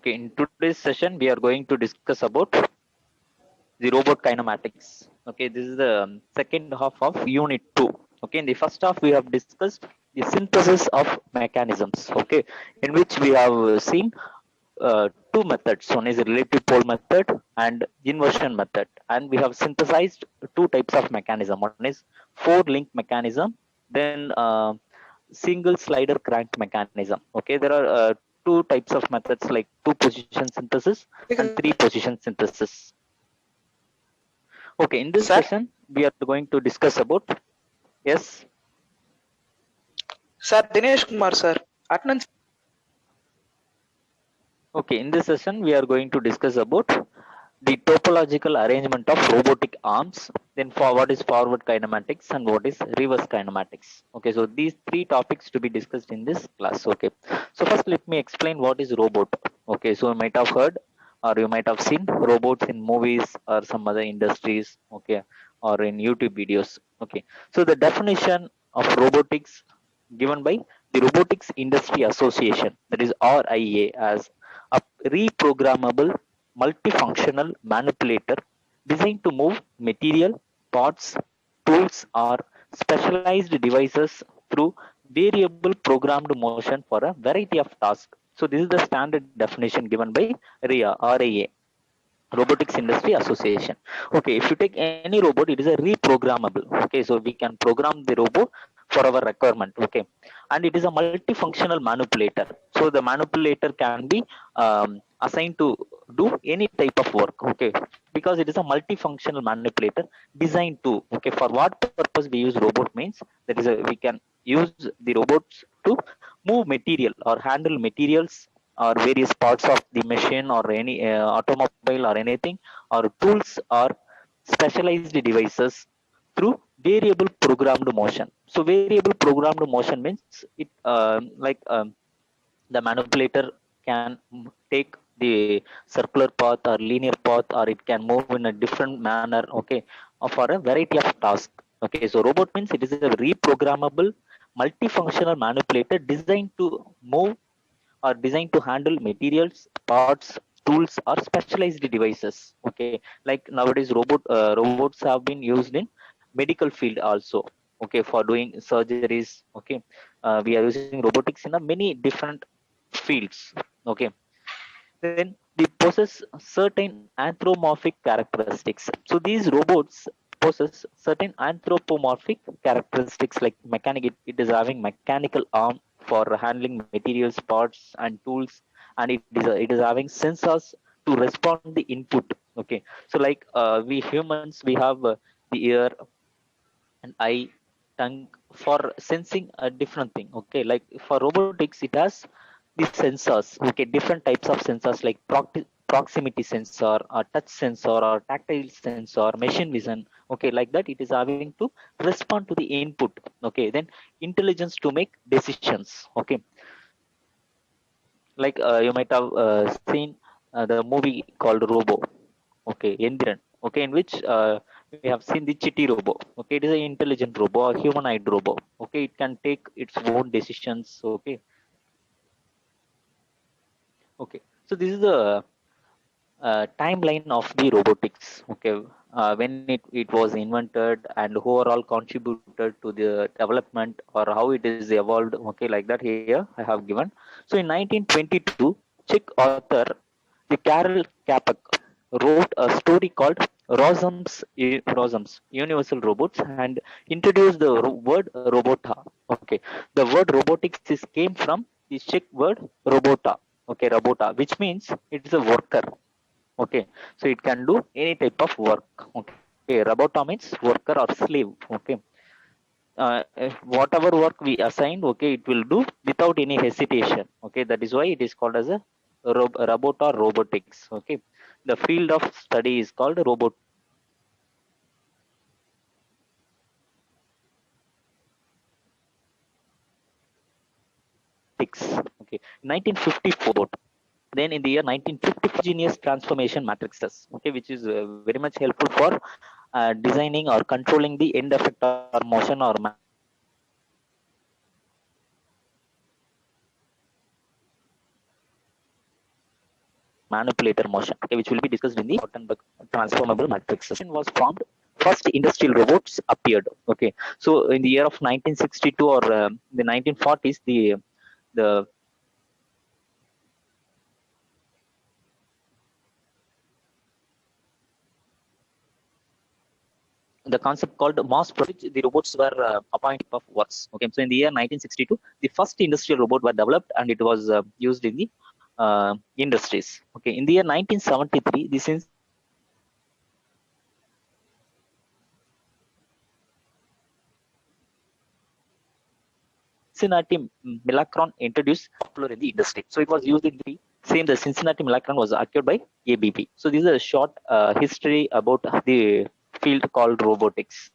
Okay, in today's session, we are going to discuss about the robot kinematics. Okay, this is the second half of Unit 2. Okay, in the first half, we have discussed the synthesis of mechanisms. Okay, in which we have seen two methods. One is relative pole method and inversion method, and we have synthesized two types of mechanism. One is four link mechanism, then single slider crank mechanism. Okay, there are two types of methods like two position synthesis and three position synthesis. Okay, in this Sir? session, we are going to discuss about, yes, Sir, Dinesh Kumar, sir. Attendance. okay, in this session, we are going to discuss about the topological arrangement of robotic arms, then for what is forward kinematics and what is reverse kinematics. Okay, so these three topics to be discussed in this class. Okay, so first let me explain what is robot. Okay, so you might have heard or you might have seen robots in movies or some other industries. Okay, or in YouTube videos. Okay, so the definition of robotics given by the Robotics Industry Association, that is RIA, as a reprogrammable multifunctional manipulator designed to move material, parts, tools, or specialized devices through variable programmed motion for a variety of tasks. So this is the standard definition given by RIA, Robotics Industry Association. Okay, if you take any robot, it is a reprogrammable. Okay, so we can program the robot for our requirement. Okay, and it is a multifunctional manipulator. So the manipulator can be assigned to do any type of work. Okay, because it is a multifunctional manipulator designed to. Okay, for what purpose we use robot means that is we can use the robots to move material or handle materials or various parts of the machine or any automobile or anything or tools or specialized devices through variable programmed motion. So variable programmed motion means it the manipulator can take the circular path or linear path, or it can move in a different manner. Okay, for a variety of tasks. Okay, so robot means it is a reprogrammable multifunctional manipulator designed to move are designed to handle materials, parts, tools, or specialized devices. Okay, like nowadays, robots have been used in medical field also. Okay, for doing surgeries. Okay, we are using robotics in a many different fields. Okay, then they possess certain anthropomorphic characteristics. So these robots possess certain anthropomorphic characteristics like it is having mechanical arm for handling materials, parts, and tools, and it is having sensors to respond the input. Okay, so like we humans, we have the ear and eye, tongue for sensing a different thing. Okay, like for robotics, it has the sensors. Okay, different types of sensors like proximity sensor or touch sensor or tactile sensor, machine vision. Okay, like that it is having to respond to the input. Okay, then intelligence to make decisions. Okay, like you might have seen the movie called Robo. Okay, Endiran. Okay, in which we have seen the Chitty Robo. Okay, it is an intelligent robo, a humanoid robo. Okay, it can take its own decisions. Okay, okay. So this is the timeline of the robotics. Okay, when it was invented and who are all contributed to the development or how it is evolved. Okay, like that here I have given. So in 1922, Czech author the Karel Čapek wrote a story called Rossum's Universal Robots and introduced the word robota. Okay, the word robotics is came from the Czech word robota. Okay, robota, which means it is a worker. Okay, so it can do any type of work. Okay, robota means worker or slave. Okay, whatever work we assigned, okay, it will do without any hesitation. Okay, that is why it is called as a robot or robotics. Okay, the field of study is called robotics. Okay, 1954. Then in the year 1955, genius transformation matrices. Okay, which is very much helpful for designing or controlling the end effect or motion or manipulator motion, okay, which will be discussed in the Rottenberg transformable matrices. Was formed. First industrial robots appeared. Okay, so in the year of 1962 or the 1940s, the concept called mass production, the robots were appointed of works. Okay, so in the year 1962, the first industrial robot were developed and it was used in the industries. Okay, in the year 1973, the Cincinnati Milacron introduced popular in the industry. So it was used in the same. The Cincinnati Milacron was acquired by ABB. So this is a short history about the field called robotics.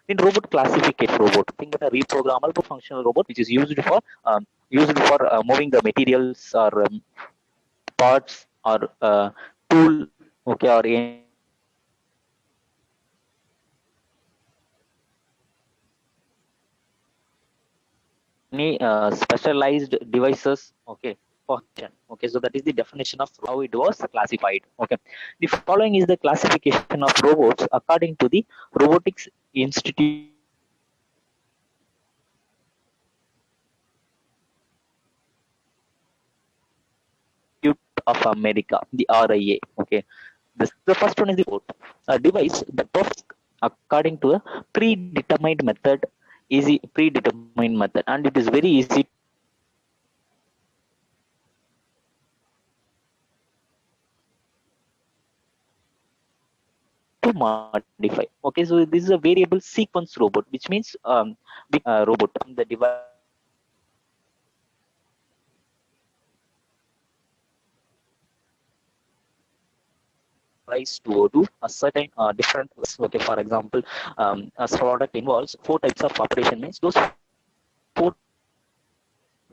In robot classification, robot think about a reprogrammable functional robot which is used for moving the materials or parts or tool, okay, or any specialized devices, okay, function. Okay, so that is the definition of how it was classified. Okay, the following is the classification of robots according to the Robotics Institute of America, the RIA. Okay, the first one is the robot, a device that performs according to a predetermined method, and it is very easy to modify. Okay, so this is a variable sequence robot, which means the robot, the device to do a certain different. Okay, for example, a product involves 4 types of operation. Means those 4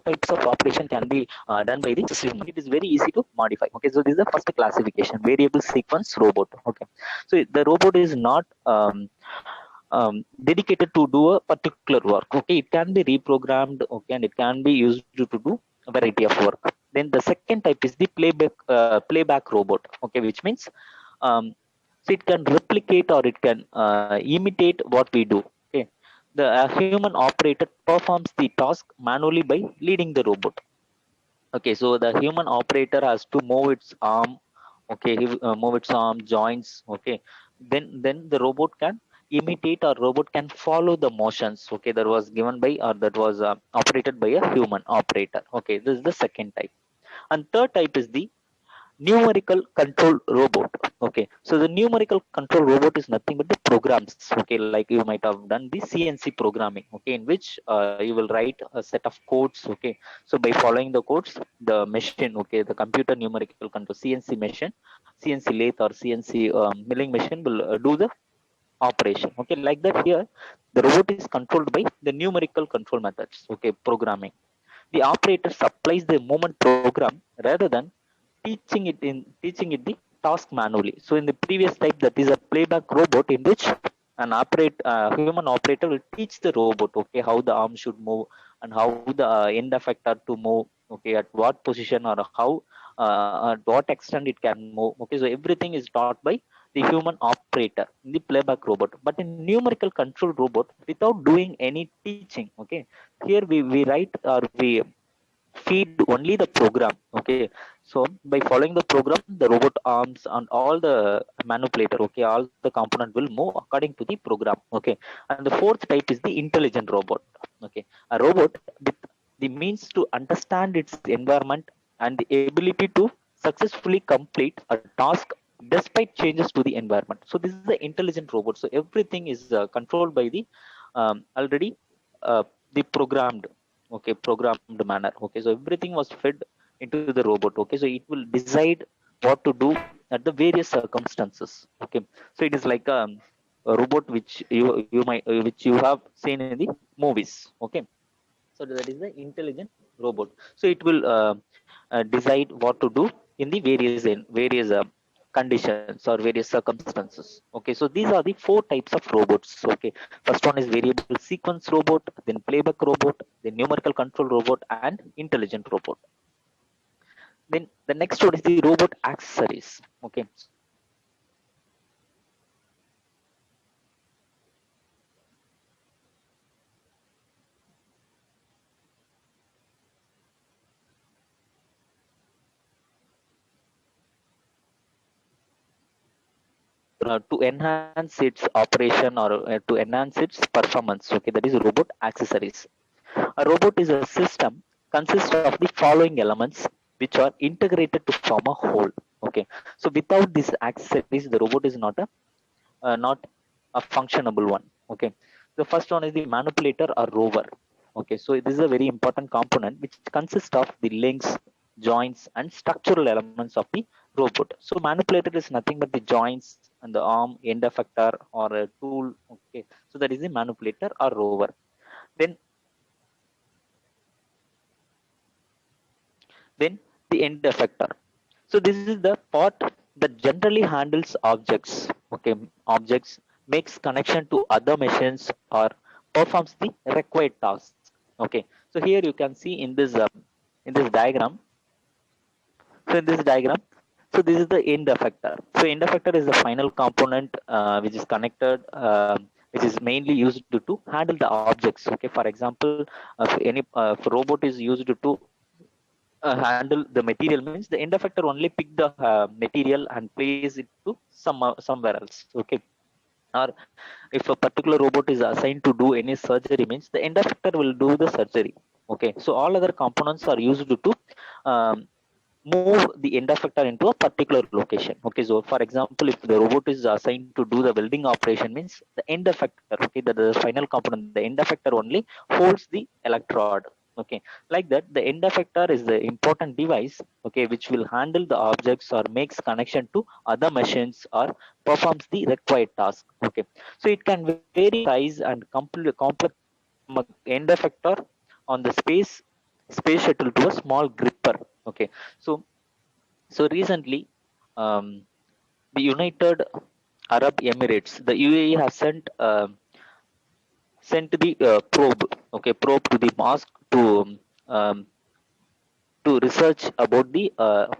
types of operation can be done by the system. It is very easy to modify. Okay, so this is the first classification: variable sequence robot. Okay, so the robot is not dedicated to do a particular work. Okay, it can be reprogrammed. Okay, and it can be used to do a variety of work. Then the second type is the playback robot. Okay, which means so it can replicate or it can imitate what we do. Okay, the human operator performs the task manually by leading the robot. Okay, so the human operator has to move its arm. Okay, move its arm joints. Okay, then the robot can imitate or robot can follow the motions. Okay, that was given by or that was operated by a human operator. Okay, this is the second type. And third type is the numerical control robot. Okay, so the numerical control robot is nothing but the programs. Okay, like you might have done the CNC programming. Okay, in which you will write a set of codes. Okay, so by following the codes, the machine, okay, the computer numerical control CNC machine, CNC lathe or CNC milling machine will do the operation. Okay, like that here the robot is controlled by the numerical control methods. Okay, programming. The operator supplies the movement program rather than teaching it the task manually. So in the previous type, that is a playback robot in which an human operator will teach the robot, okay, how the arm should move and how the end effector to move, okay, at what position or how at what extent it can move. Okay, so everything is taught by the human operator in the playback robot. But in numerical control robot, without doing any teaching, okay, here we write or we feed only the program. Okay, so by following the program, the robot arms and all the manipulator, okay, all the component will move according to the program. Okay, and the fourth type is the intelligent robot. Okay, a robot with the means to understand its environment and the ability to successfully complete a task despite changes to the environment. So this is the intelligent robot. So everything is controlled by the already uh, the programmed, okay, programmed manner. Okay, so everything was fed into the robot. Okay, so it will decide what to do at the various circumstances. Okay, so it is like a robot which you might which you have seen in the movies. Okay, so that is the intelligent robot. So it will decide what to do in the various conditions or various circumstances. Okay, so these are the four types of robots. Okay, first one is variable sequence robot, then playback robot, then numerical control robot, and intelligent robot. Then the next one is the robot accessories. Okay, to enhance its operation or to enhance its performance. Okay, that is robot accessories. A robot is a system consists of the following elements which are integrated to form a whole. Okay, so without these accessories the robot is not a functionable one. Okay, the first one is the manipulator or rover. Okay, so this is a very important component which consists of the links, joints, and structural elements of the robot. So manipulator is nothing but the joints and the arm, end effector, or a tool. Okay, so that is the manipulator or rover. Then then the end effector. So this is the part that generally handles objects. Okay, objects, makes connection to other machines or performs the required tasks. Okay, so here you can see in this diagram. So in this diagram, so this is the end effector. So end effector is the final component which is connected, which is mainly used to handle the objects. Okay, for example, if robot is used to handle the material, means the end effector only pick the material and place it to somewhere else. Okay, or if a particular robot is assigned to do any surgery, means the end effector will do the surgery. Okay, so all other components are used to um, move the end effector into a particular location. Okay, so for example, if the robot is assigned to do the welding operation, means the end effector, okay, the final component, the end effector only holds the electrode. Okay, like that the end effector is the important device, okay, which will handle the objects or makes connection to other machines or performs the required task. Okay, so it can vary size and complex end effector on the space shuttle to a small gripper. Okay, so recently, um, the United Arab Emirates, the UAE, has sent the probe, okay, probe to the Mars um, to research about the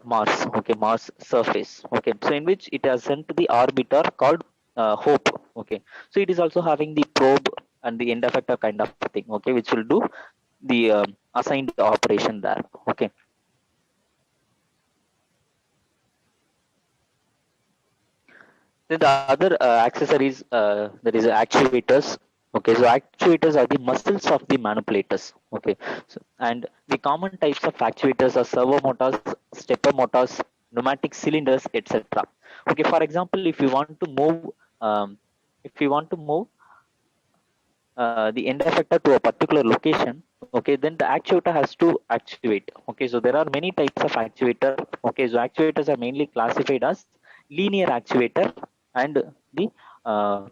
Mars, okay, Mars surface. Okay, so in which it has sent the orbiter called Hope. Okay, so it is also having the probe and the end effector kind of thing. Okay, which will do the assigned operation there. Okay, then the other accessories, that is actuators. Okay, so actuators are the muscles of the manipulators. Okay, so, and the common types of actuators are servo motors, stepper motors, pneumatic cylinders, etc. Okay, for example, if you want to move, um, if you want to move the end effector to a particular location, okay, then the actuator has to actuate. Okay, so there are many types of actuator. Okay, so actuators are mainly classified as linear actuator and the uh,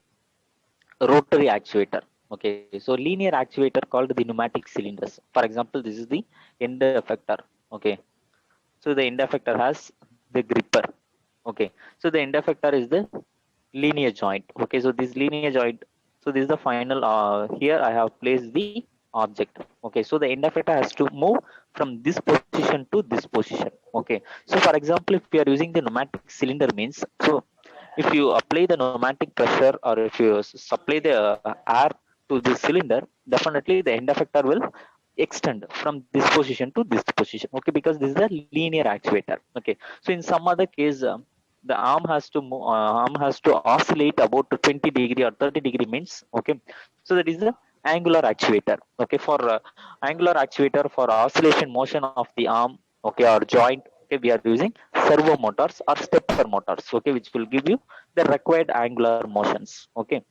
rotary actuator. Okay, so linear actuator called the pneumatic cylinders. For example, this is the end effector. Okay, so the end effector has the gripper. Okay, so the end effector is the linear joint. Okay, so this linear joint, so this is the final here I have placed the object. Okay, so the end effector has to move from this position to this position. Okay, so for example, if we are using the pneumatic cylinder, means, so if you apply the pneumatic pressure or if you supply the air to this cylinder, definitely the end effector will extend from this position to this position. Okay, because this is a linear actuator. Okay, so in some other case, the arm has to arm has to oscillate about 20 degree or 30 degree, means, okay, so that is the angular actuator. Okay, for angular actuator for oscillation motion of the arm, okay, or joint, okay, we are using servo motors or stepper motors. Okay, which will give you the required angular motions. Okay,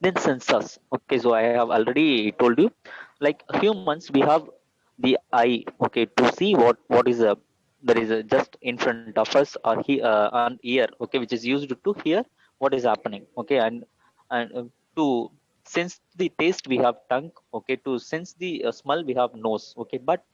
then sensors. Okay, so I have already told you, like humans, we have the eye, okay, to see what is a that is just in front of us, or on ear, okay, which is used to hear what is happening. Okay, and to sense the taste we have tongue. Okay, to sense the smell we have nose. Okay, but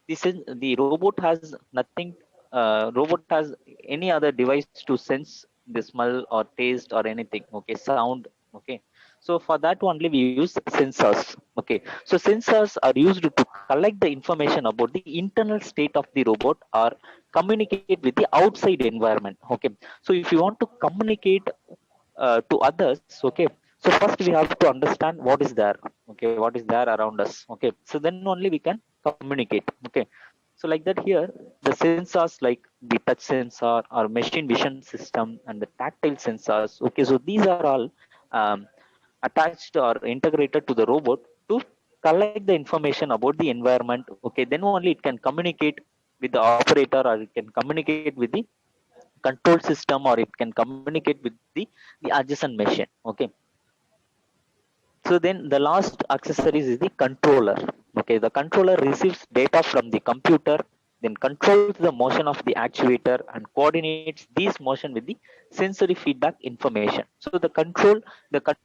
the robot has nothing robot has any other device to sense the smell or taste or anything, okay, sound, okay. So for that only we use sensors, okay. So sensors are used to collect the information about the internal state of the robot or communicate with the outside environment, okay. So if you want to communicate to others, okay, so first we have to understand what is there, okay, what is there around us, okay. So then only we can communicate, okay. So like that here, the sensors like the touch sensor or machine vision system and the tactile sensors, okay, so these are all um, attached or integrated to the robot to collect the information about the environment, okay. Then only it can communicate with the operator or it can communicate with the control system or it can communicate with the adjacent machine, okay. So then the last accessories is the controller, okay. The controller receives data from the computer, then controls the motion of the actuator and coordinates these motion with the sensory feedback information. So the control, the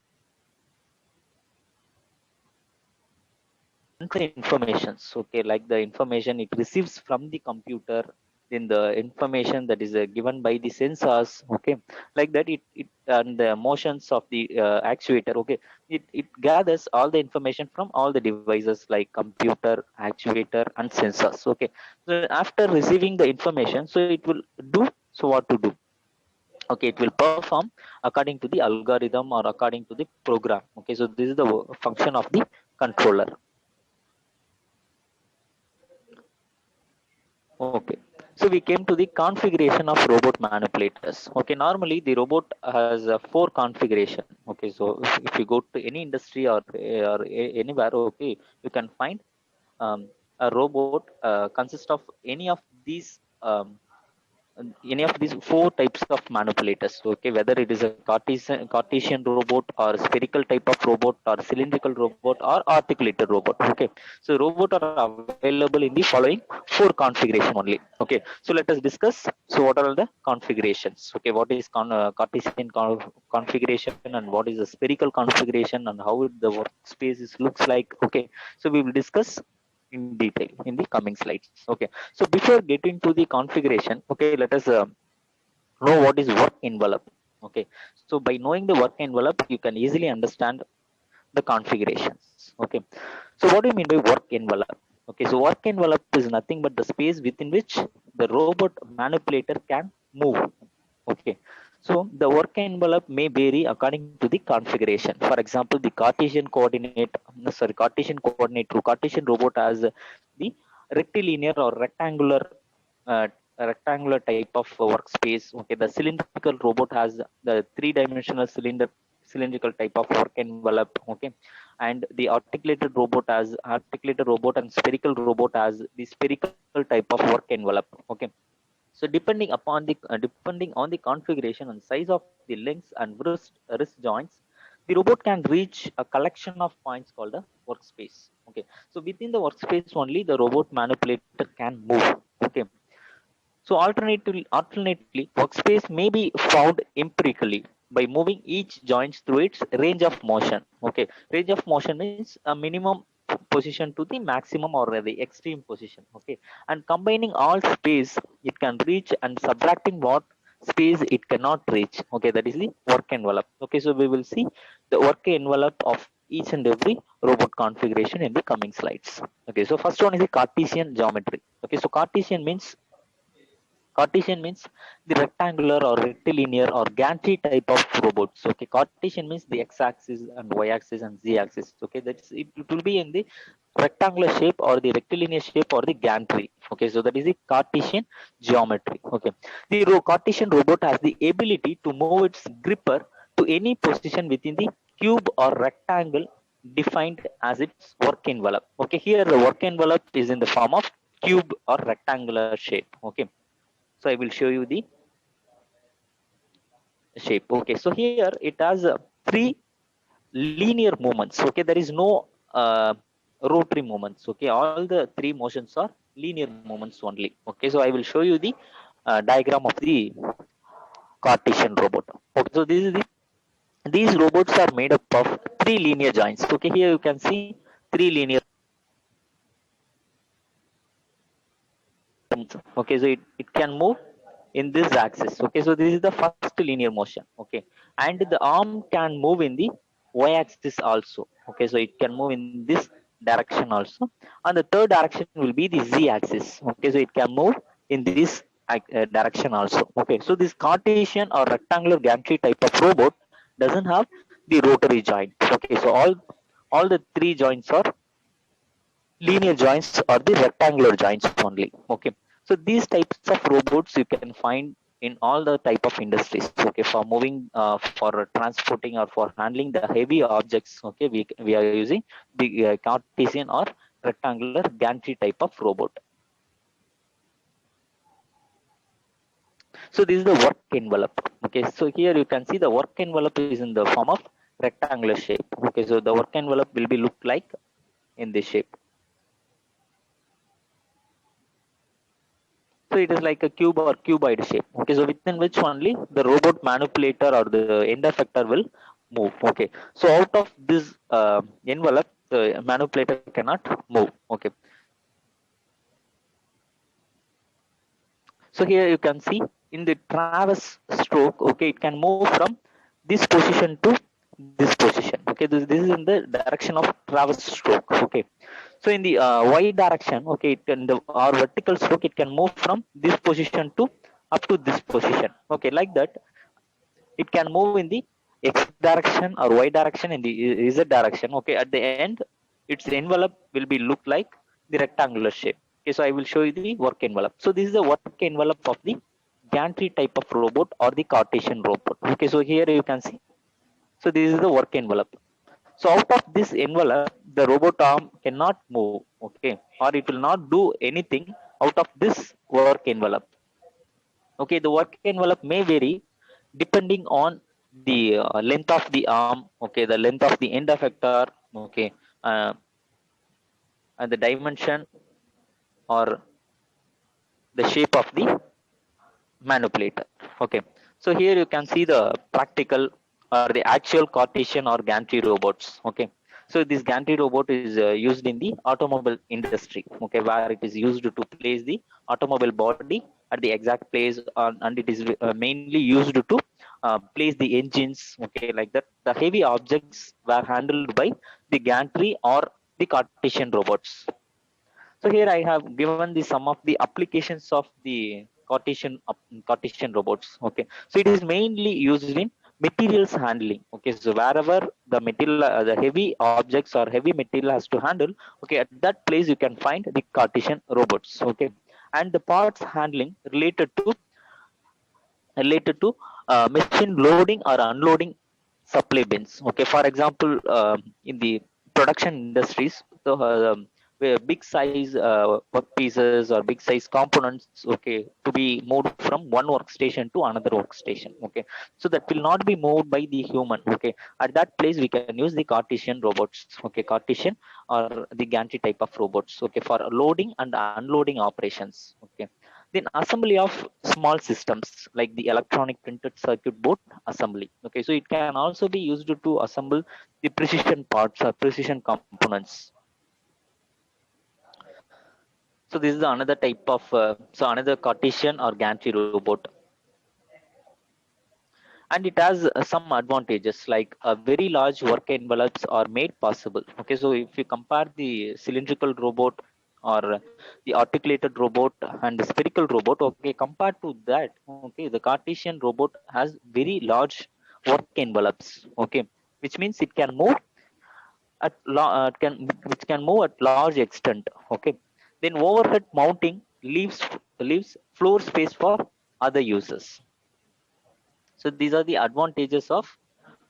informations, okay, like the information it receives from the computer, then the information that is given by the sensors, okay, like that it and the motions of the actuator, okay, it gathers all the information from all the devices like computer, actuator and sensors, okay. So after receiving the information, so it will do, so what to do, okay, it will perform according to the algorithm or according to the program, okay. So this is the function of the controller. Okay. So we came to the configuration of robot manipulators. Okay, normally the robot has four configuration. Okay, so if you go to any industry or anywhere, okay, you can find a robot consists of any of these four types of manipulators, okay, whether it is a cartesian robot or spherical type of robot or cylindrical robot or articulated robot, okay. So robot are available in the following four configuration only, okay. So let us discuss, so what are the configurations, okay, what is cartesian configuration and what is the spherical configuration and how the workspace looks like, okay. So we will discuss in detail in the coming slides, okay. So before getting to the configuration, okay, let us know what is work envelope, okay. So by knowing the work envelope, you can easily understand the configurations, okay. So what do you mean by work envelope, okay. So work envelope is nothing but the space within which the robot manipulator can move, okay. So the work envelope may vary according to the configuration. For example, the Cartesian robot has the rectilinear or uh, rectangular type of workspace, okay. The cylindrical robot has the three-dimensional cylindrical type of work envelope, okay. And the articulated robot and spherical robot has the spherical type of work envelope, okay. So depending on the configuration and size of the links and wrist joints, the robot can reach a collection of points called a workspace. Okay. So within the workspace only, the robot manipulator can move. Okay. So alternately, workspace may be found empirically by moving each joint through its range of motion. Okay, range of motion means a minimum position to the maximum or the extreme position. Okay, and combining all space it can reach and subtracting what space it cannot reach. Okay, that is the work envelope. Okay, so we will see the work envelope of each and every robot configuration in the coming slides. Okay, so first one is the Cartesian geometry. Okay, so Cartesian means the rectangular or rectilinear or gantry type of robots. Okay, Cartesian means the x-axis and y-axis and z-axis. Okay, it will be in the rectangular shape or the rectilinear shape or the gantry. Okay, so that is the Cartesian geometry. Okay, the Cartesian robot has the ability to move its gripper to any position within the cube or rectangle defined as its work envelope. Okay, here the work envelope is in the form of cube or rectangular shape. Okay, so I will show you the shape. Okay, so here it has three linear movements. Okay, there is no rotary movements. Okay, all the three motions are linear movements only. Okay, so I will show you the diagram of the Cartesian robot. Okay, so these robots are made up of three linear joints. Okay, here you can see three linear Okay, so it can move in this axis. Okay, so this is the first linear motion. Okay, and the arm can move in the y-axis also. Okay, so it can move in this direction also, and the third direction will be the z-axis. Okay, so it can move in this direction also. Okay, so this Cartesian or rectangular gantry type of robot doesn't have the rotary joint. Okay, so all the three joints are linear joints or the rectangular joints only. Okay, so these types of robots you can find in all the type of industries. Okay, for moving, for transporting or for handling the heavy objects. Okay, we are using the Cartesian or rectangular gantry type of robot. So this is the work envelope. Okay, so here you can see the work envelope is in the form of rectangular shape. Okay, so the work envelope will be look like in this shape. So it is like a cube or cuboid shape. Okay, so within which only the robot manipulator or the end effector will move. Okay, so out of this envelope, the manipulator cannot move. Okay, so here you can see in the traverse stroke. Okay, it can move from this position to this position. Okay, this is in the direction of traverse stroke. Okay, so in the y direction, okay, it can the or vertical stroke, it can move from this position to up to this position. Okay, like that it can move in the x direction or y direction in the z direction. Okay, at the end its envelope will be look like the rectangular shape. Okay, so I will show you the work envelope. So this is the work envelope of the gantry type of robot or the Cartesian robot. Okay, so here you can see, so this is the work envelope. So out of this envelope, the robot arm cannot move. Okay, or it will not do anything out of this work envelope. Okay, the work envelope may vary depending on the length of the arm. Okay, the length of the end effector. Okay, uh, and the dimension or the shape of the manipulator. Okay, so here you can see the practical or the actual Cartesian or gantry robots. Okay, so this gantry robot is used in the automobile industry. Okay, where it is used to place the automobile body at the exact place, and it is mainly used to place the engines. Okay, like that the heavy objects were handled by the gantry or the Cartesian robots. So here I have given the some of the applications of the Cartesian robots. Okay, so it is mainly used in materials handling. Okay, so wherever the material, the heavy objects or heavy material has to handle. Okay, at that place you can find the Cartesian robots. Okay, and the parts handling related to machine loading or unloading supply bins. Okay, for example, in the production industries, so where big size work pieces or big size components, okay, to be moved from one workstation to another workstation. Okay, so that will not be moved by the human. Okay, at that place we can use the Cartesian robots. Okay, Cartesian or the gantry type of robots. Okay, for loading and unloading operations. Okay, then assembly of small systems like the electronic printed circuit board assembly. Okay, so it can also be used to assemble the precision parts or precision components. So this is another type of another Cartesian or gantry robot, and it has some advantages like very large work envelopes are made possible. Okay, so if you compare the cylindrical robot or the articulated robot and the spherical robot, okay, compared to that, okay, the Cartesian robot has very large work envelopes. Okay, which means it can move at which can move at large extent. Okay, then overhead mounting leaves floor space for other users. So these are the advantages of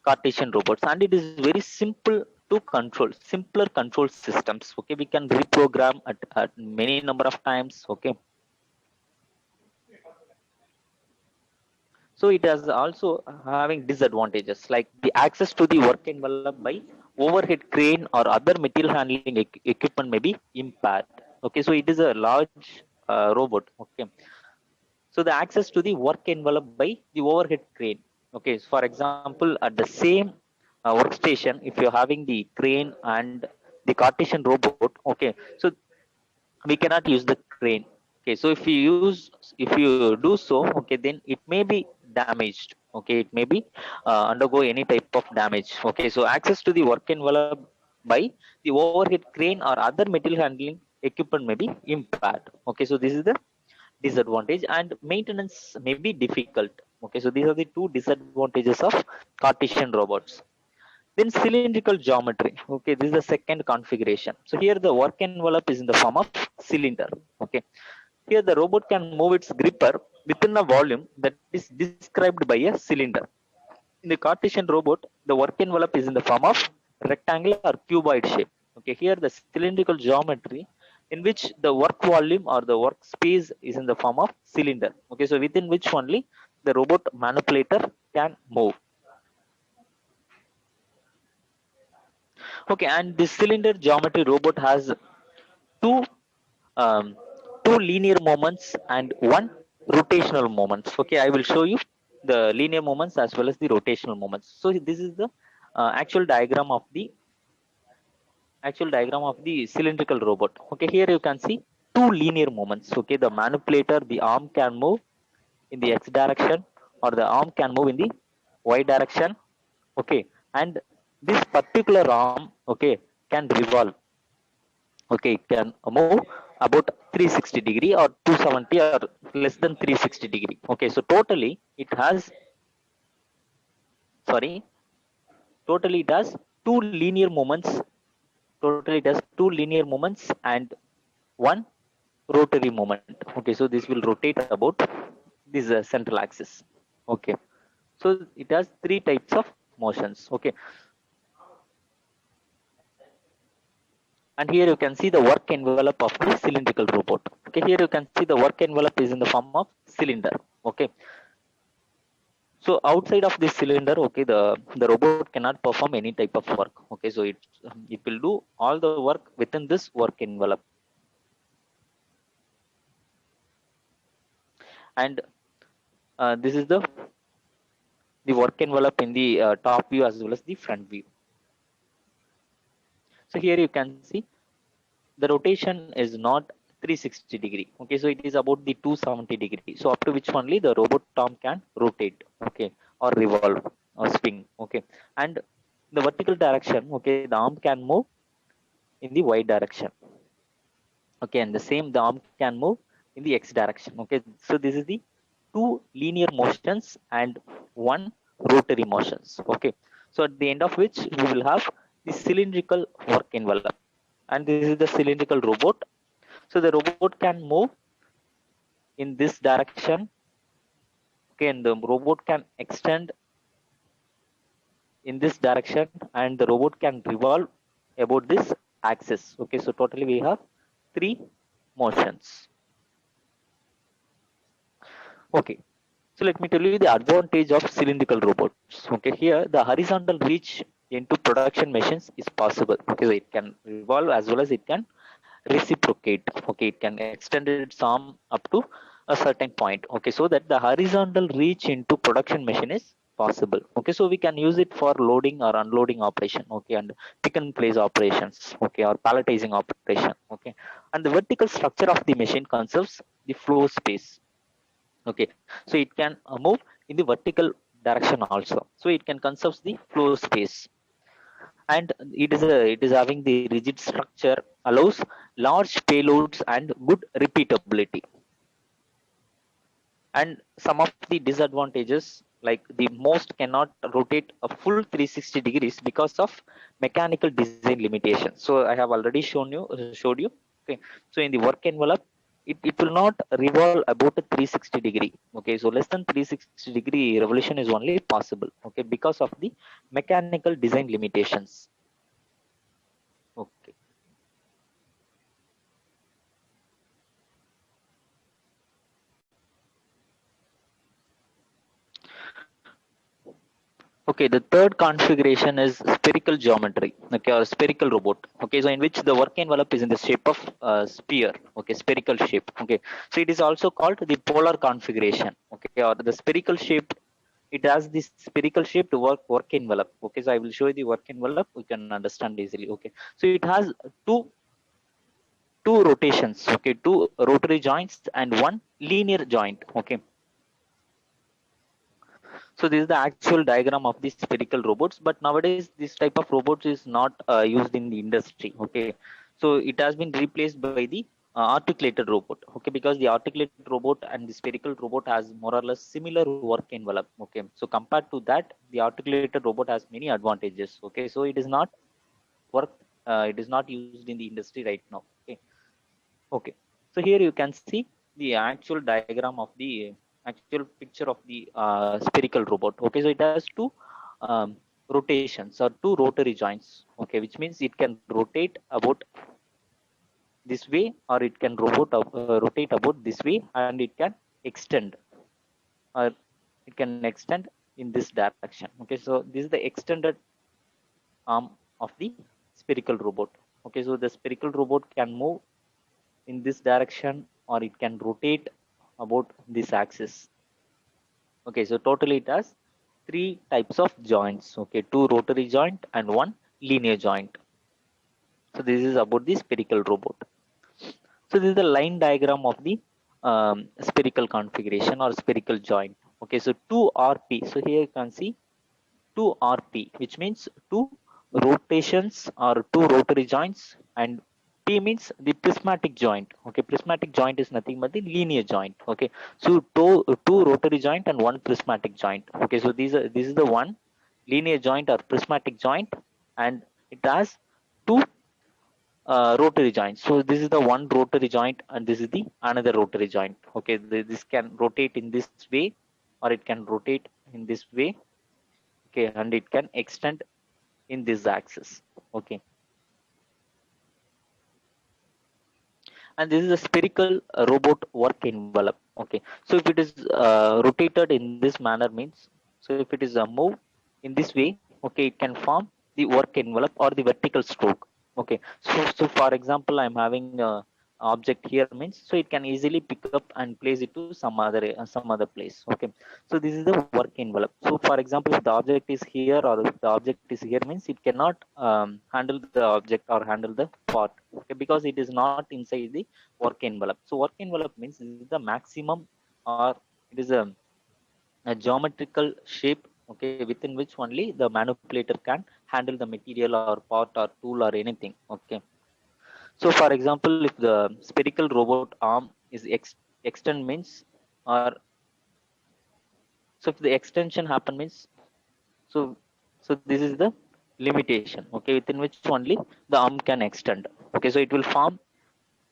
Cartesian robots, and it is very simple to control, simpler control systems. Okay, we can reprogram at many number of times. Okay, so it has also having disadvantages like the access to the work envelope by overhead crane or other material handling equipment may be impaired. Okay, so it is a large robot. Okay, so the access to the work envelope by the overhead crane. Okay, so for example, at the same workstation, if you're having the crane and the Cartesian robot, okay, so we cannot use the crane. Okay, so if you do so, okay, then it may be damaged. Okay, it may be undergo any type of damage. Okay, so access to the work envelope by the overhead crane or other material handling equipment may be impaired. Okay, so this is the disadvantage, and maintenance may be difficult. Okay, so these are the two disadvantages of Cartesian robots. Then cylindrical geometry. Okay, this is the second configuration. So here the work envelope is in the form of cylinder. Okay, here the robot can move its gripper within a volume that is described by a cylinder. In the Cartesian robot, the work envelope is in the form of rectangular or cuboid shape. Okay, here the cylindrical geometry in which the work volume or the work space is in the form of cylinder. Okay, so within which only the robot manipulator can move. Okay, and this cylinder geometry robot has two um, two linear moments and one rotational moments. Okay, I will show you the linear moments as well as the rotational moments. So this is the actual diagram of the cylindrical robot. Okay, here you can see two linear moments. Okay, the manipulator, the arm can move in the x direction or the arm can move in the y direction. Okay, and this particular arm, okay, can revolve. Okay, it can move about 360 degree or 270 or less than 360 degree. Okay, so sorry totally it has two linear moments. Totally it has two linear moments and one rotary moment. Okay, so this will rotate about this central axis. Okay, so it has three types of motions. Okay, and here you can see the work envelope of the cylindrical robot. Okay, here you can see the work envelope is in the form of cylinder. Okay, so outside of this cylinder, okay, the robot cannot perform any type of work. Okay, so it will do all the work within this work envelope. And this is the work envelope in the top view as well as the front view. So here you can see the rotation is not 360 degree. Okay, so it is about the 270 degree. So up to which only the robot arm can rotate. Okay, or revolve or swing. Okay, and the vertical direction, okay, the arm can move in the y direction. Okay, and the same the arm can move in the x direction. Okay, so this is the two linear motions and one rotary motions. Okay, so at the end of which we will have the cylindrical work envelope, and this is the cylindrical robot. So the robot can move in this direction. Okay, and the robot can extend in this direction, and the robot can revolve about this axis. Okay, so totally we have three motions. Okay, so let me tell you the advantage of cylindrical robots. Okay, here the horizontal reach into production machines is possible. Okay, so it can revolve as well as it can reciprocate. Okay, it can extend its arm up to a certain point. Okay, so that the horizontal reach into production machine is possible. Okay, so we can use it for loading or unloading operation. Okay, and pick and place operations. Okay, or palletizing operation. Okay, and the vertical structure of the machine conserves the floor space. Okay, so it can move in the vertical direction also, so it can conserve the floor space. And it is having the rigid structure, allows large payloads and good repeatability. And some of the disadvantages, like the most cannot rotate a full 360 degrees because of mechanical design limitations. So I have already showed you. Okay, so in the work envelope, it will not revolve about a 360 degree. Okay, so less than 360 degree revolution is only possible. Okay, because of the mechanical design limitations. Okay. Okay, the third configuration is spherical geometry, okay, or spherical robot. Okay, so in which the work envelope is in the shape of sphere, okay, spherical shape. Okay, so it is also called the polar configuration, okay, or the spherical shape. It has this spherical shaped work envelope. Okay, so I will show you the work envelope. We can understand easily. Okay, so it has two two rotations, okay, two rotary joints and one linear joint, okay. So this is the actual diagram of the spherical robots, but nowadays this type of robots is not used in the industry, okay. So it has been replaced by the articulated robot, okay, because the articulated robot and the spherical robot has more or less similar work envelope, okay. So compared to that, the articulated robot has many advantages, okay. So it is not work, it is not used in the industry right now, okay. Okay, so here you can see the actual diagram of the actual picture of the spherical robot. Okay, so it has two um, rotations or two rotary joints. Okay, which means it can rotate about this way, or it can rotate about this way, and it can extend, or it can extend in this direction. Okay, so this is the extended arm of the spherical robot. Okay, so the spherical robot can move in this direction, or it can rotate about this axis. Okay, so totally it has three types of joints, okay, two rotary joint and one linear joint. So this is about the spherical robot. So this is the line diagram of the spherical configuration or spherical joint. Okay, so 2 RP, so here you can see 2 RP, which means two rotations or two rotary joints, and P means the prismatic joint. Okay, prismatic joint is nothing but the linear joint. Okay, so two rotary joint and one prismatic joint. Okay, so this is the one linear joint or prismatic joint, and it has two rotary joints. So this is the one rotary joint, and this is the another rotary joint. Okay, this can rotate in this way, or it can rotate in this way. Okay, and it can extend in this axis. Okay, and this is a spherical robot work envelope. Okay, so if it is rotated in this manner means, so if it is a move in this way, okay, it can form the work envelope or the vertical stroke. Okay, so for example, I'm having a object here means, so it can easily pick up and place it to some other place. Okay, so this is the work envelope. So for example, if the object is here or if the object is here means, it cannot handle the object or handle the part, okay, because it is not inside the work envelope. So work envelope means this is the maximum, or it is a geometrical shape, okay, within which only the manipulator can handle the material or part or tool or anything. Okay, so for example, if the spherical robot arm is extend means, or so if the extension happen means, so so this is the limitation, okay, within which only the arm can extend. Okay, so it will form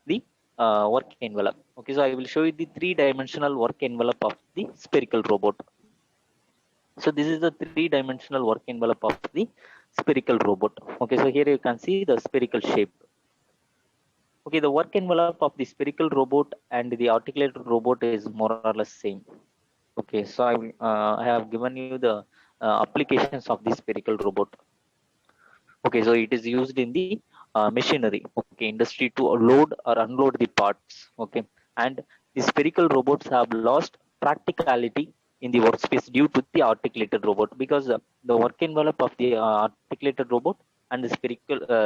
the work envelope. Okay, so I will show you the three-dimensional work envelope of the spherical robot. So this is the three-dimensional work envelope of the spherical robot. Okay, so here you can see the spherical shape. Okay, the work envelope of the spherical robot and the articulated robot is more or less same. Okay, so I have given you the applications of the spherical robot. Okay, so it is used in the machinery, okay, industry, to load or unload the parts. Okay, and the spherical robots have lost practicality in the workspace due to the articulated robot, because the work envelope of the articulated robot and the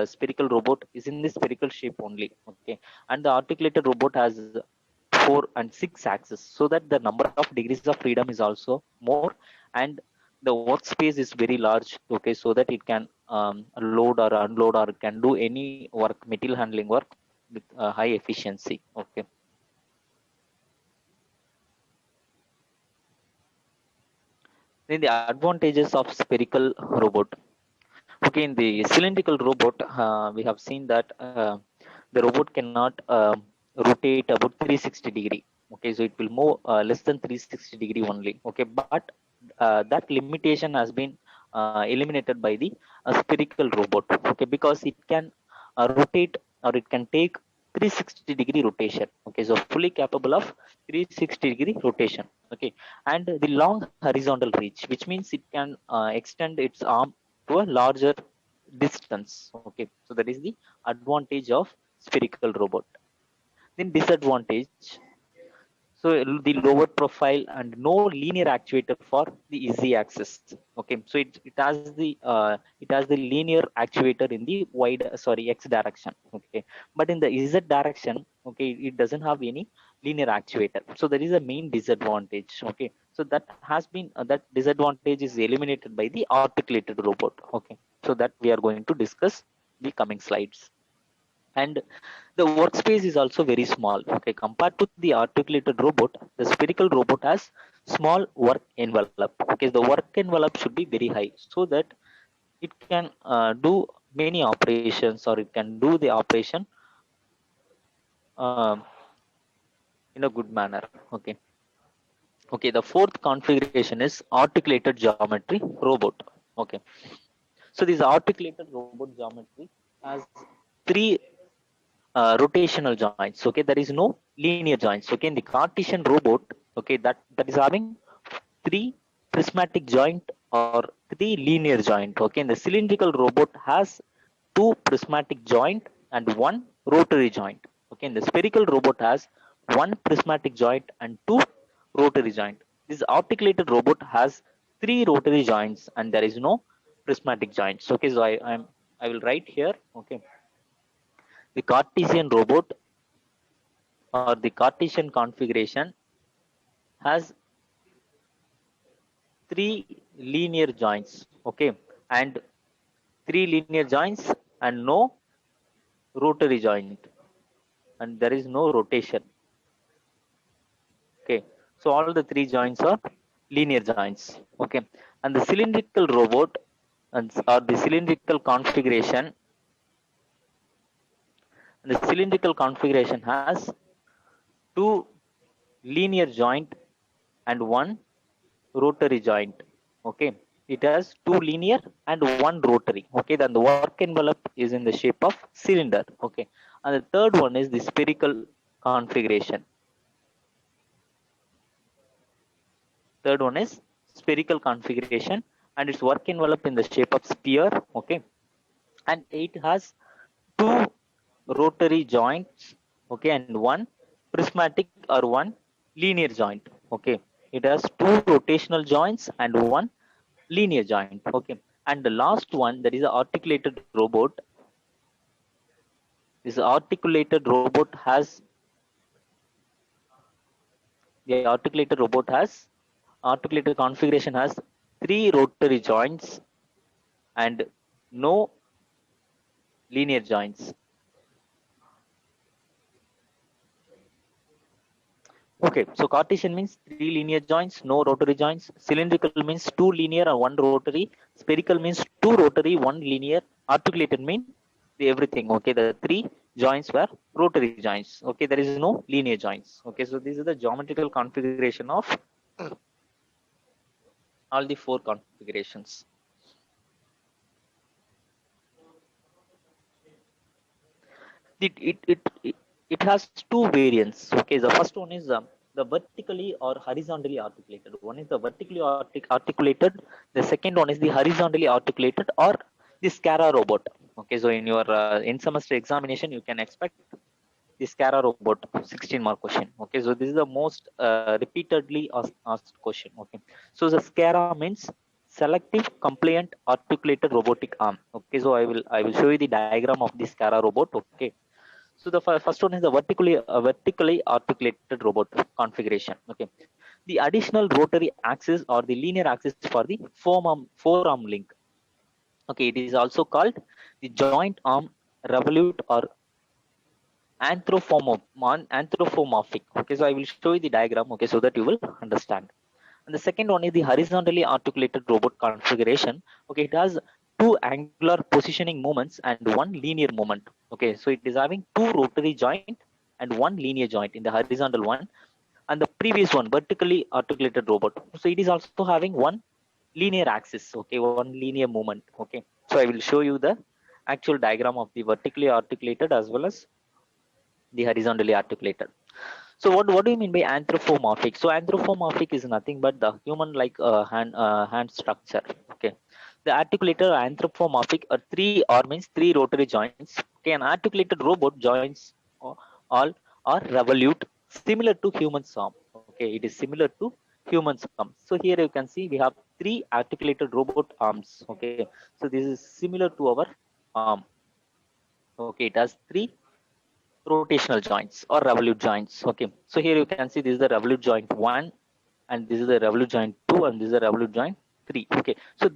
spherical robot is in the spherical shape only. Okay, and the articulated robot has 4 and 6 axes, so that the number of degrees of freedom is also more, and the workspace is very large. Okay, so that it can load or unload or can do any work, material handling work, with high efficiency. Okay, then the advantages of spherical robot. Okay, in the cylindrical robot, we have seen that the robot cannot rotate about 360 degree. Okay, so it will move less than 360 degree only. Okay, but that limitation has been eliminated by the spherical robot. Okay, because it can rotate, or it can take 360 degree rotation. Okay, so fully capable of 360 degree rotation. Okay, and the long horizontal reach, which means it can extend its arm to a larger distance. Okay, so that is the advantage of spherical robot. Then disadvantage. So the lower profile and no linear actuator for the z axis. Okay, so it has the linear actuator in the x direction. Okay, but in the z direction, okay, it doesn't have any linear actuator. So there is a main disadvantage. Okay, so that has been that disadvantage is eliminated by the articulated robot. Okay, so that we are going to discuss the coming slides. And the workspace is also very small. Okay, compared to the articulated robot, the spherical robot has small work envelope. Okay, the work envelope should be very high so that it can do many operations, or it can do the operation um, in a good manner. Okay, okay, the fourth configuration is articulated geometry robot. Okay, so this articulated robot geometry has three rotational joints. Okay, there is no linear joints. Okay, in the Cartesian robot, okay, that is having three prismatic joint or three linear joint. Okay, and the cylindrical robot has two prismatic joint and one rotary joint. Okay, and the spherical robot has one prismatic joint and two rotary joint. This articulated robot has three rotary joints and there is no prismatic joints. Okay, so I will write here. Okay, the Cartesian robot or the Cartesian configuration has three linear joints. Okay, and three linear joints and no rotary joint, and there is no rotation. Okay, so all the three joints are linear joints. Okay, and the cylindrical robot or the cylindrical configuration, and the cylindrical configuration has two linear joint and one rotary joint. Okay, it has two linear and one rotary. Okay, then the work envelope is in the shape of cylinder. Okay, and the third one is the spherical configuration. Third one is spherical configuration and its work envelope in the shape of sphere. Okay, and it has two rotary joints. Okay, and one prismatic or one linear joint. Okay, it has two rotational joints and one linear joint. Okay, and the last one, that is the articulated robot. This articulated robot has the articulated configuration has three rotary joints and no linear joints. Okay, so Cartesian means three linear joints, no rotary joints. Cylindrical means two linear and one rotary. Spherical means two rotary, one linear. Articulated means the everything. Okay, the three joints were rotary joints. Okay, there is no linear joints. Okay, so this is the geometrical configuration of all the four configurations. It has two variants. Okay, the first one is the vertically or horizontally articulated. One is the vertically articulated. The second one is the horizontally articulated or the SCARA robot. Okay, so in your in semester examination, you can expect the SCARA robot 16 mark question. Okay, so this is the most repeatedly asked question. Okay, so the SCARA means selective compliant articulated robotic arm. Okay, so I will show you the diagram of the SCARA robot. Okay, so the first one is the vertically articulated robot configuration. Okay, the additional rotary axis or the linear axis for the forearm link. Okay, it is also called the joint arm revolute or anthropomorphic. Okay, so I will show you the diagram. Okay, so that you will understand. And the second one is the horizontally articulated robot configuration. Okay, it has two angular positioning moments and one linear moment. Okay, so it is having two rotary joint and one linear joint in the horizontal one, and the previous one vertically articulated robot. So it is also having one linear axis. Okay, one linear moment. Okay, so I will show you the actual diagram of the vertically articulated as well as the horizontally articulated. So what do you mean by anthropomorphic? So anthropomorphic is nothing but the human like hand structure. Okay, the articulated anthropomorphic are three or means three rotary joints. Okay, an articulated robot joints all are revolute similar to human arm. Okay, it is similar to human's arm. So here you can see we have three articulated robot arms. Okay, so this is similar to our arm. Okay, it has three rotational joints or revolute joints. Okay, so here you can see this is the revolute joint 1, and this is the revolute joint 2, and this is the revolute joint 3. Okay, so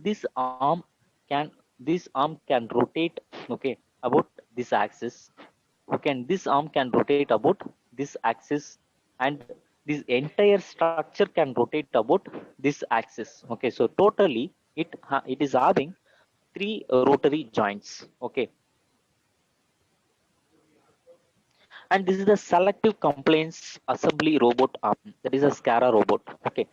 can this arm can rotate, okay, about this axis. Okay, and this arm can rotate about this axis, and this entire structure can rotate about this axis. Okay, so totally it is having three rotary joints. Okay, and this is the selective compliance assembly robot arm, that is a SCARA robot. Okay,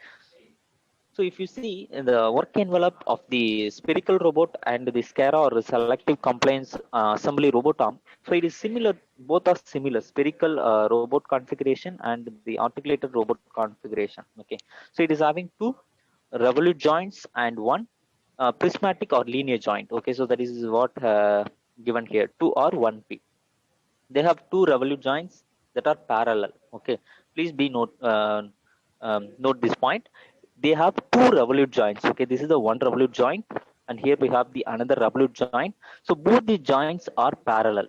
so if you see in the work envelope of the spherical robot and the SCARA or the selective compliance assembly robot arm, so it is similar, both are similar, spherical robot configuration and the articulated robot configuration. Okay, so it is having two revolute joints and one prismatic or linear joint. Okay, so that is what given here, 2 or 1p. They have two revolute joints that are parallel. Okay, please be note this point. They have two revolute joints. Okay, this is the one revolute joint, and here we have the another revolute joint. So both the joints are parallel.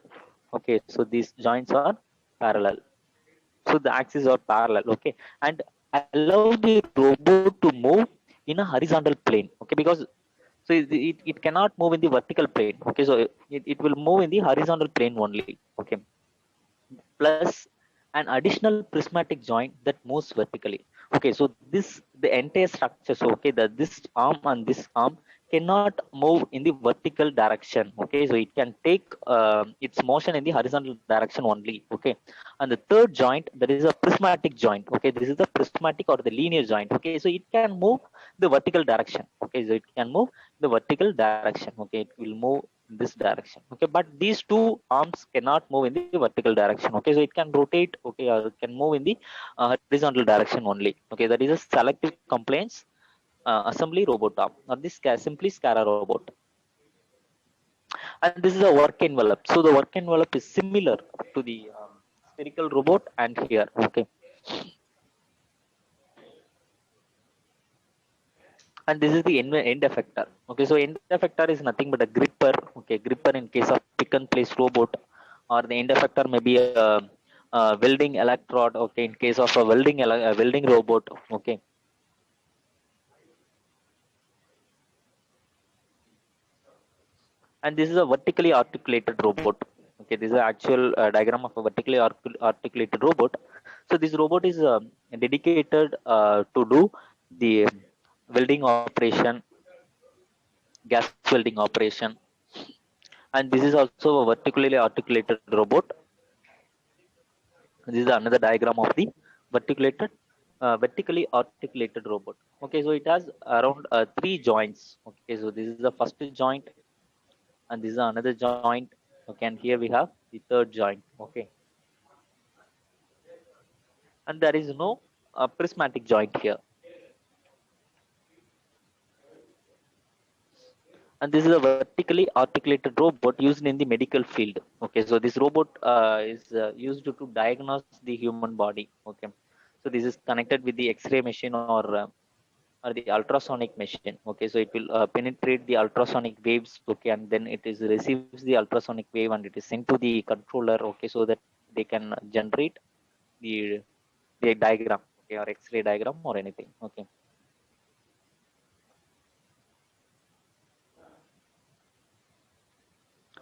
Okay, so these joints are parallel, so the axes are parallel. Okay, and allow the robot to move in a horizontal plane. Okay, because so it cannot move in the vertical plane. Okay, so it will move in the horizontal plane only. Okay, plus an additional prismatic joint that moves vertically. Okay, so the entire structure, so okay, this arm and this arm cannot move in the vertical direction. Okay, so it can take its motion in the horizontal direction only. Okay, and the third joint, that is a prismatic joint. Okay, this is the prismatic or the linear joint. Okay, so it can move the vertical direction. Okay, so it can move the vertical direction. Okay, it will move in this direction. Okay, but these two arms cannot move in the vertical direction. Okay, so it can rotate. Okay, or it can move in the horizontal direction only. Okay, that is a selective compliance assembly robot arm, or this simply SCARA robot. And this is a work envelope. So the work envelope is similar to the spherical robot and here. Okay, and this is the end effector. Okay, so end effector is nothing but a gripper. Okay, gripper in case of pick and place robot, or the end effector may be a welding electrode. Okay, in case of a welding robot. Okay, and this is a vertically articulated robot. Okay, this is an actual diagram of a vertically articulated robot. So this robot is dedicated to do the welding operation, gas welding operation, and this is also a vertically articulated robot. This is another diagram of the vertically articulated robot. Okay, so it has around three joints. Okay, so this is the first joint, and this is another joint. Okay, and here we have the third joint. Okay, and there is no prismatic joint here. And this is a vertically articulated robot used in the medical field. Okay, so this robot is used to diagnose the human body. Okay, so this is connected with the X-ray machine or the ultrasonic machine. Okay, so it will penetrate the ultrasonic waves. Okay, and then it is receives the ultrasonic wave and it is sent to the controller. Okay, so that they can generate the the diagram. Okay, or X-ray diagram or anything. Okay,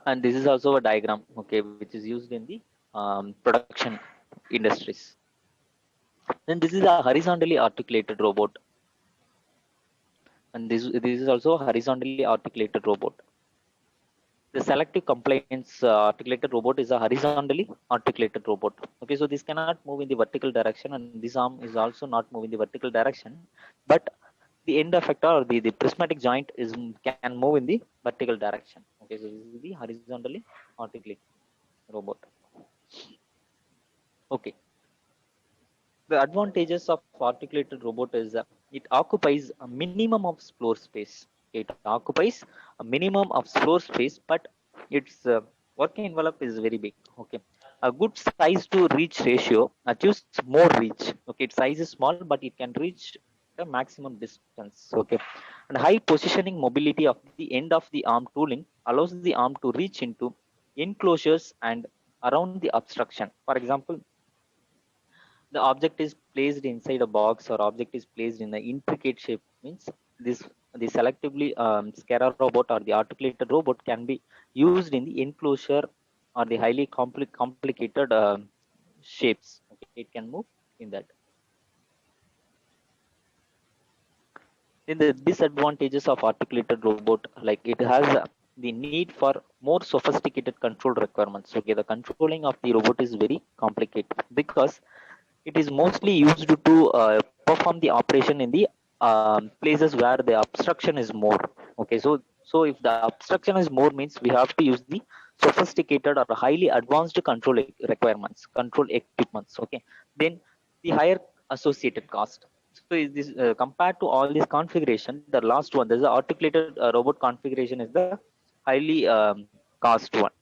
and this is also a diagram. Okay, which is used in the production industries. Then this is a horizontally articulated robot, and this is also a horizontally articulated robot. The selective compliance articulated robot is a horizontally articulated robot. Okay, so this cannot move in the vertical direction, and this arm is also not moving the vertical direction, but the end effector or the prismatic joint is can move in the vertical direction. Okay, so this is the horizontally articulated robot. Okay, the advantages of articulated robot is it occupies a minimum of floor space. It occupies a minimum of floor space, but its working envelope is very big. Okay, A good size to reach ratio achieves more reach. Okay, its size is small, but it can reach the maximum distance. Okay, and high positioning mobility of the end of the arm tooling allows the arm to reach into enclosures and around the obstruction. For example, the object is placed inside a box or object is placed in an intricate shape means this the selectively scalar robot or the articulated robot can be used in the enclosure or the highly complicated shapes. Okay, it can move in that. Then the disadvantages of articulated robot, like it has the need for more sophisticated control requirements. Okay, the controlling of the robot is very complicated because it is mostly used to perform the operation in the places where the obstruction is more. Okay, so if the obstruction is more means we have to use the sophisticated or highly advanced control requirements, control equipments. Okay, then the higher associated cost. So is this compared to all this configuration, the last one, there's the articulated robot configuration is the highly cost one.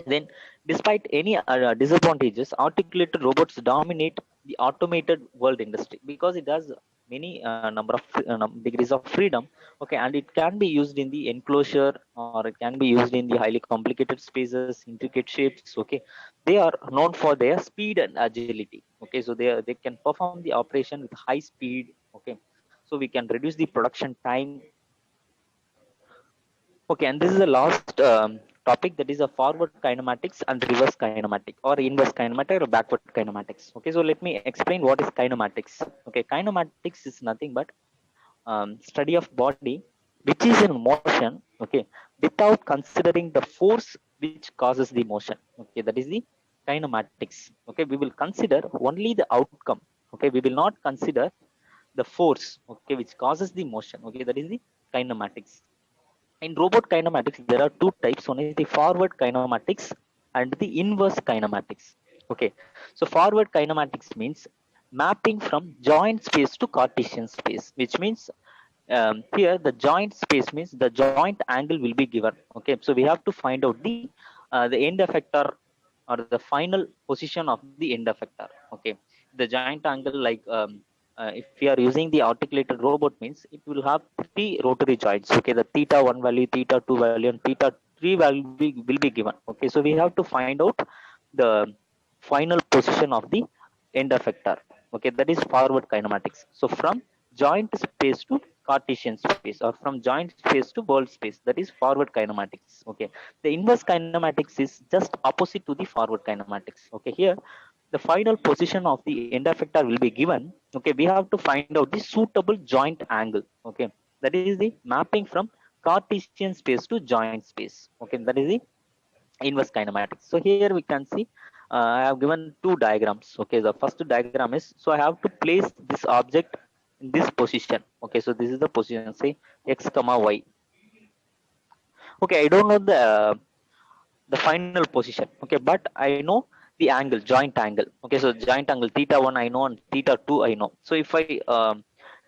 Then, despite any disadvantages, articulated robots dominate the automated world industry because it has many number of degrees of freedom. Okay, and it can be used in the enclosure or it can be used in the highly complicated spaces, intricate shapes. Okay, they are known for their speed and agility. Okay, so they can perform the operation with high speed. Okay, so we can reduce the production time. Okay, and this is the last topic, that is a forward kinematics and reverse kinematic or inverse kinematic or backward kinematics. Okay, so let me explain what is kinematics. Okay, kinematics is nothing but study of body which is in motion. Okay, without considering the force which causes the motion. Okay, that is the kinematics. Okay, we will consider only the outcome. Okay, we will not consider the force. Okay, which causes the motion. Okay, that is the kinematics. In robot kinematics, there are two types. One is the forward kinematics and the inverse kinematics. Okay, so forward kinematics means mapping from joint space to Cartesian space, which means here the joint space means the joint angle will be given. Okay, so we have to find out the end effector or the final position of the end effector. Okay, the joint angle, like if we are using the articulated robot means it will have three rotary joints. Okay, the theta 1 value, theta 2 value, and theta 3 value will be given. Okay, so we have to find out the final position of the end effector. Okay, that is forward kinematics. So from joint space to Cartesian space, or from joint space to world space, that is forward kinematics. Okay, the inverse kinematics is just opposite to the forward kinematics. Okay, here the final position of the end effector will be given. Okay, we have to find out the suitable joint angle. Okay, that is the mapping from Cartesian space to joint space. Okay, that is the inverse kinematics. So here we can see I have given two diagrams. Okay, the first diagram is, so I have to place this object in this position. Okay, so this is the position, say x comma y. Okay, I don't know the final position. Okay, but I know the angle, joint angle. Okay, so joint angle theta 1 I know and theta 2 I know. So if I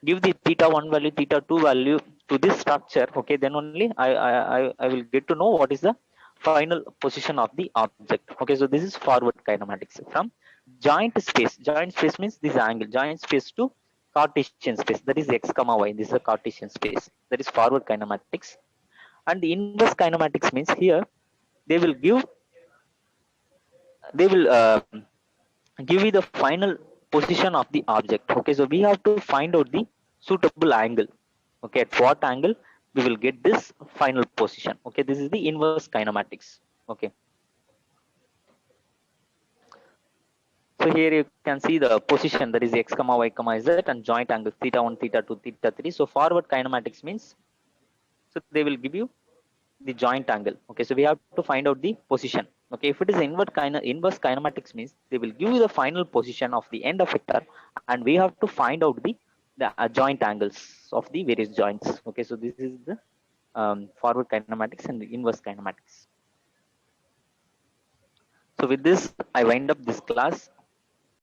give the theta 1 value, theta 2 value to this structure, okay, then only I will get to know what is the final position of the object. Okay, so this is forward kinematics from joint space. Joint space means this angle, joint space to Cartesian space, that is x comma y. This is a Cartesian space, that is forward kinematics. And the inverse kinematics means here they will give, they will give you the final position of the object. Okay, so we have to find out the suitable angle. Okay, at what angle we will get this final position. Okay, this is the inverse kinematics. Okay, so here you can see the position, that is x comma y comma z, and joint angle theta 1 theta 2 theta 3. So forward kinematics means, so they will give you the joint angle. Okay, so we have to find out the position. Okay, if it is inverse kinematics means they will give you the final position of the end effector, and we have to find out the joint angles of the various joints. Okay, so this is the forward kinematics and the inverse kinematics. So with this I wind up this class.